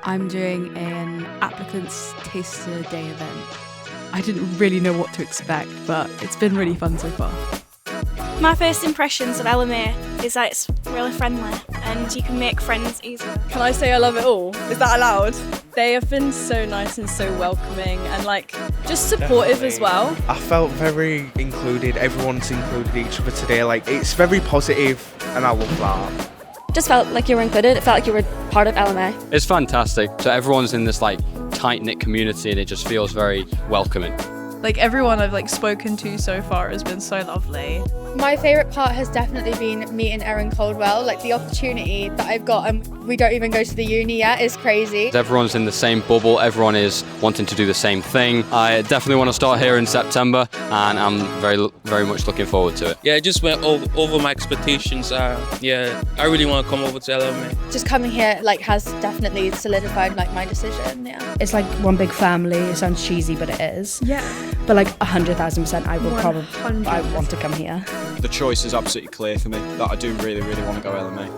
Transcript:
I'm doing an applicants taster day event. I didn't really know what to expect, but it's been really fun so far. My first impressions of LMA is that it's really friendly and you can make friends easily. Can I say I love it all? Is that allowed? They have been so nice and so welcoming and just supportive as well. I felt very included, everyone's included each other today, it's very positive and I love that. Just felt like you were included, it felt like you were part of LMA. It's fantastic, so everyone's in this tight-knit community and it just feels very welcoming. Everyone I've spoken to so far has been so lovely. My favourite part has definitely been meeting Erin Caldwell. The opportunity that I've got, and we don't even go to the uni yet, is crazy. Everyone's in the same bubble, everyone is wanting to do the same thing. I definitely want to start here in September and I'm very much looking forward to it. Yeah, it just went over my expectations. I really want to come over to LMA. Just coming here has definitely solidified my decision, yeah. It's one big family. It sounds cheesy, but it is. Yeah. But 100,000% I will I want to come here. The choice is absolutely clear for me that I do really want to go LMA.